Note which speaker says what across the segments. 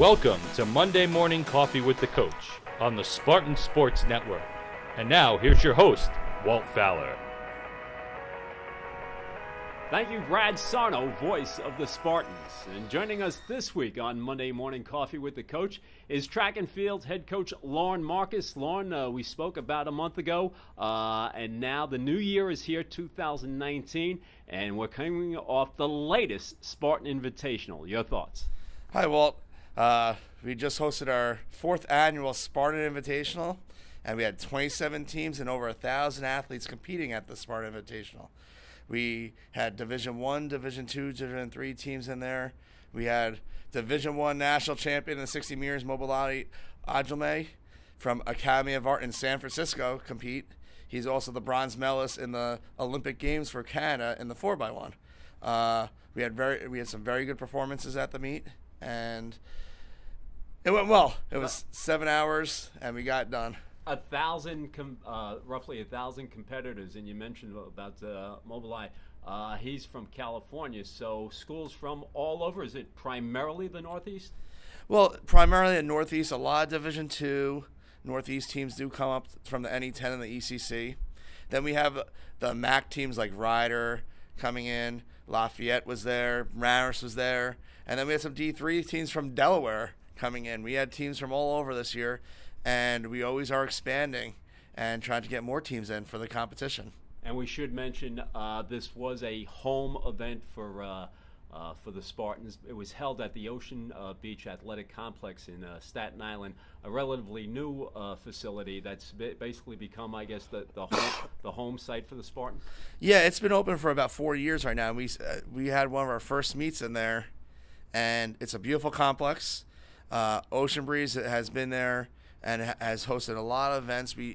Speaker 1: Welcome to Monday Morning Coffee with the Coach on the Spartan Sports Network. And now, here's your host, Walt Fowler.
Speaker 2: Thank you, Brad Sarno, voice of the Spartans. And joining us this week on Monday Morning Coffee with the Coach is track and field head coach Lorne Marcus. Lorne, we spoke about a month ago, and now the new year is here, 2019, and we're coming off the latest Spartan Invitational. Your thoughts?
Speaker 3: Hi, Walt. We just hosted our 4th annual Spartan Invitational, and we had 27 teams and over 1,000 athletes competing at the Spartan Invitational. We had Division I, Division II, Division III teams in there. We had Division I national champion in the 60 meters, Mobilati Ajame from Academy of Art in San Francisco compete. He's also the bronze medalist in the Olympic Games for Canada in the 4x1. We had some very good performances at the meet, and it went well. It was 7 hours, and we got it done.
Speaker 2: Roughly 1,000 competitors, and you mentioned about Mobileye. He's from California, so schools from all over. Is it primarily the Northeast?
Speaker 3: Well, primarily the Northeast. A lot of Division II Northeast teams do come up from the NE10 and the ECC. Then we have the MAC teams like Ryder coming in. Lafayette was there. Marist was there. And then we had some D3 teams from Delaware coming in. We had teams from all over this year. And we always are expanding and trying to get more teams in for the competition.
Speaker 2: And we should mention this was a home event for the Spartans. It was held at the Ocean Beach Athletic Complex in Staten Island, a relatively new facility that's basically become, I guess, the home site for the Spartans.
Speaker 3: Yeah, it's been open for about 4 years right now. We had one of our first meets in there, and it's a beautiful complex. Ocean Breeze has been there and has hosted a lot of events. We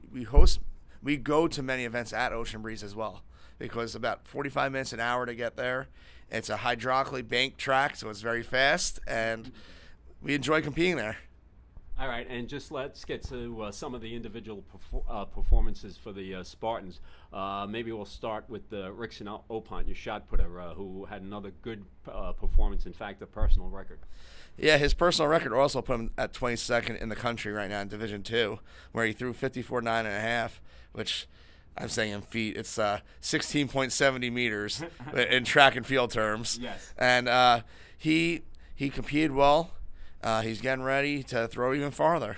Speaker 3: go to many events at Ocean Breeze as well, because it's about 45 minutes, an hour to get there. It's a hydraulically banked track, so it's very fast, and we enjoy competing there.
Speaker 2: All right, and just let's get to some of the individual performances for the Spartans. Maybe we'll start with Rickson Opont, your shot putter, who had another good performance, in fact, a personal record.
Speaker 3: Yeah, his personal record also put him at 22nd in the country right now in Division II, where he threw 54.9.5, which I'm saying in feet, it's 16.70 meters in track and field terms.
Speaker 2: Yes.
Speaker 3: And he competed well. He's getting ready to throw even farther.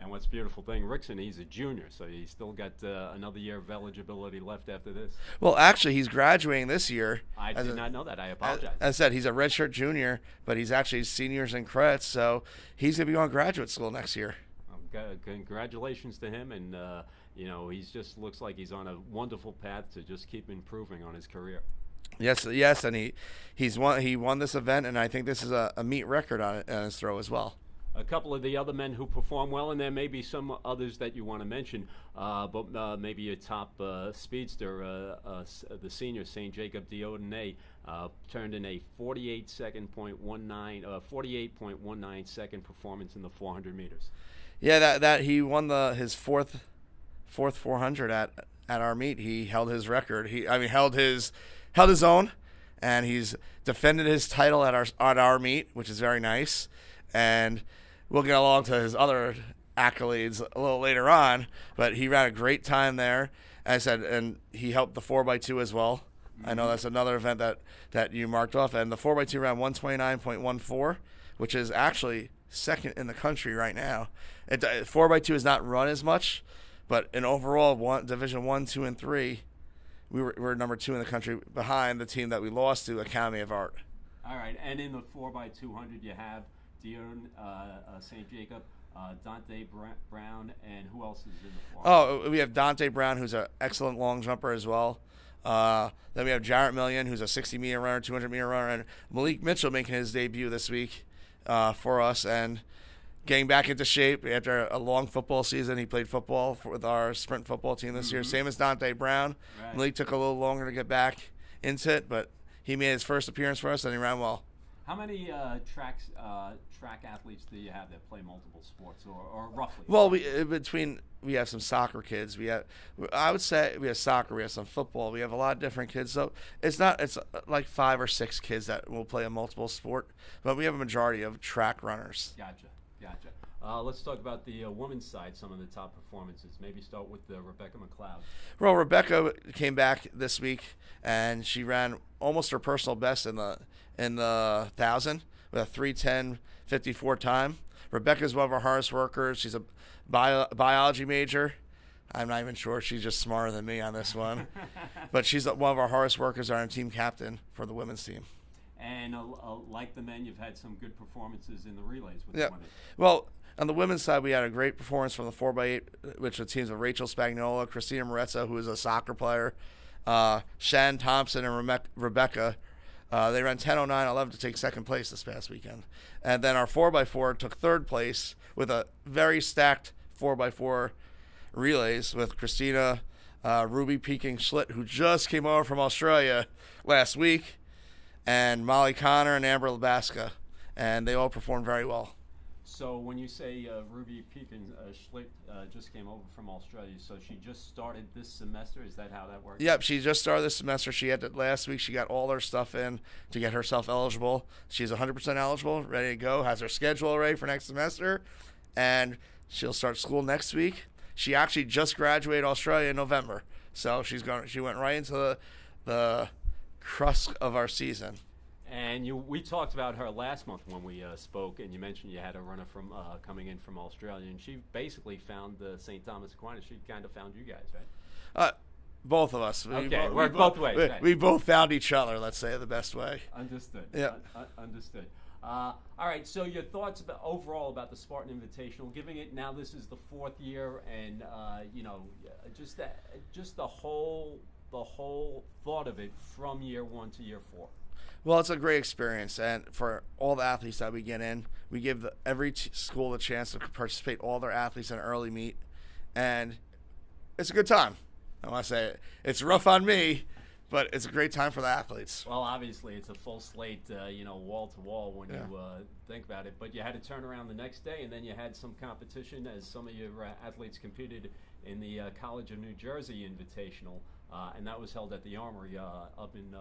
Speaker 2: And what's beautiful thing, Rickson, he's a junior, so he's still got another year of eligibility left after this.
Speaker 3: Well, actually, he's graduating this year.
Speaker 2: I did not know that. I apologize.
Speaker 3: As I said, he's a redshirt junior, but he's actually seniors in credits, so he's going to be going to graduate school next year.
Speaker 2: Congratulations to him, and he just looks like he's on a wonderful path to just keep improving on his career.
Speaker 3: Yes, and he won this event, and I think this is a meet record on his throw as well.
Speaker 2: A couple of the other men who perform well, and there may be some others that you want to mention, but maybe a top speedster, the senior St. Jacob Diodene, turned in a 48.19 second performance in the 400 meters.
Speaker 3: Yeah, that he won his fourth 400 at our meet. He held his record. Held his own, and he's defended his title at our meet, which is very nice. And we'll get along to his other accolades a little later on, but he ran a great time there, as I said, and he helped the 4x2 as well. Mm-hmm. I know that's another event that you marked off, and the 4x2 ran 129.14, which is actually second in the country right now. 4x2 is not run as much, but in overall Division 1, 2, and 3, we were number 2 in the country behind the team that we lost to, Academy of Art.
Speaker 2: All right, and in the 4x200 you have Dion St. Jacob, Dante Brown, and who else is in the 4x2?
Speaker 3: Oh, we have Dante Brown, who's an excellent long jumper as well. Then we have Jarrett Million, who's a 60-meter runner, 200-meter runner, and Malik Mitchell making his debut this week for us and getting back into shape after a long football season. He played football with our sprint football team this year, same as Dante Brown.
Speaker 2: Right.
Speaker 3: Malik took a little longer to get back into it, but he made his first appearance for us, and he ran well.
Speaker 2: How many track athletes do you have that play multiple sports, or roughly?
Speaker 3: Well, we have some soccer kids. I would say we have soccer. We have some football. We have a lot of different kids. So it's like 5 or 6 kids that will play a multiple sport, but we have a majority of track runners.
Speaker 2: Gotcha. Let's talk about the women's side. Some of the top performances. Maybe start with Rebecca McLeod.
Speaker 3: Well, Rebecca came back this week and she ran almost her personal best in the 1,000 with a 3:10.54 time. Rebecca's one of our hardest workers. She's a biology major. I'm not even sure. She's just smarter than me on this one. But she's one of our hardest workers, our team captain for the women's team.
Speaker 2: And like the men, you've had some good performances in the relays with
Speaker 3: the
Speaker 2: women.
Speaker 3: Well, on the women's side, we had a great performance from the 4x8, which were teams of Rachel Spagnola, Christina Morezza, who is a soccer player, Shan Thompson, and Rebecca. They ran 10:09.11 to take second place this past weekend. And then our 4x4 took third place with a very stacked 4x4 relays with Christina Ruby Peking Schlitt, who just came over from Australia last week, and Molly Connor and Amber Labaska. And they all performed very well.
Speaker 2: So when you say Ruby Pekin Schlitt just came over from Australia, so she just started this semester? Is that how that works?
Speaker 3: Yep, she just started this semester. She had last week. She got all her stuff in to get herself eligible. She's 100% eligible, ready to go, has her schedule ready for next semester, and she'll start school next week. She actually just graduated Australia in November, so she went right into the crust of our season.
Speaker 2: And we talked about her last month when we spoke, and you mentioned you had a runner from coming in from Australia, and she basically found St. Thomas Aquinas. She kind of found you guys, right?
Speaker 3: Both of us.
Speaker 2: Okay, worked both ways. Right.
Speaker 3: We both found each other, let's say, the best way.
Speaker 2: Understood.
Speaker 3: Yeah.
Speaker 2: Understood. All right, so your thoughts overall about the Spartan Invitational, giving it now, this is the 4th year, and just the whole thought of it from year 1 to year 4.
Speaker 3: Well, it's a great experience, and for all the athletes that we get in, we give every school a chance to participate, all their athletes in an early meet, and it's a good time. I want to say it's rough on me, but it's a great time for the athletes.
Speaker 2: Well, obviously, it's a full slate, wall to wall when you think about it, but you had to turn around the next day, and then you had some competition as some of your athletes competed in the College of New Jersey Invitational, and that was held at the Armory up in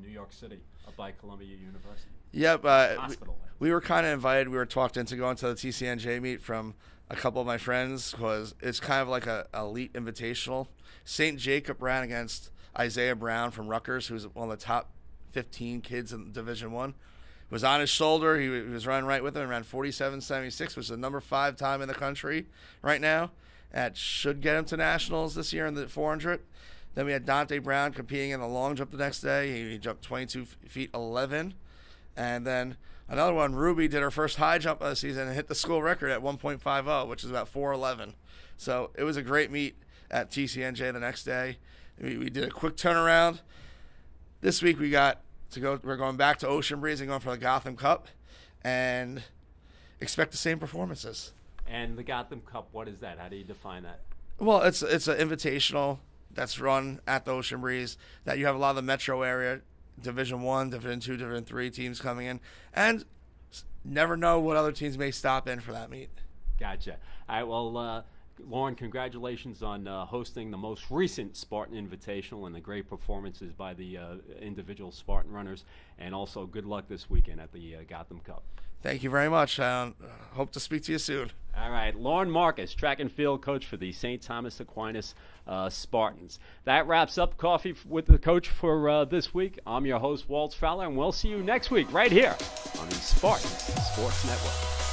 Speaker 2: New York City, up by Columbia University.
Speaker 3: Yep.
Speaker 2: Hospital.
Speaker 3: We were kind of invited. We were talked into going to the TCNJ meet from a couple of my friends because it's kind of like a elite invitational. St. Jacob ran against Isaiah Brown from Rutgers, who's one of the top 15 kids in Division I. Was on his shoulder. He was running right with him and ran 47.76, which is the number 5 time in the country right now. That should get him to nationals this year in the 400. Then we had Dante Brown competing in the long jump the next day. He jumped 22 feet 11. And then another one, Ruby, did her first high jump of the season and hit the school record at 1.50, which is about 4:11. So it was a great meet at TCNJ the next day. We did a quick turnaround. This week we're going back to Ocean Breeze and going for the Gotham Cup and expect the same performances.
Speaker 2: And the Gotham Cup, what is that? How do you define that?
Speaker 3: Well, it's an invitational that's run at the Ocean Breeze that you have a lot of the metro area, Division I, Division II, Division III teams coming in, and never know what other teams may stop in for that meet.
Speaker 2: Gotcha. All right, well, Lorne, congratulations on hosting the most recent Spartan Invitational and the great performances by the individual Spartan runners, and also good luck this weekend at the Gotham Cup.
Speaker 3: Thank you very much. Hope to speak to you soon.
Speaker 2: All right, Lorne Marcus, track and field coach for the St. Thomas Aquinas Spartans. That wraps up Coffee with the Coach for this week. I'm your host, Walt Fowler, and we'll see you next week right here on the Spartans Sports Network.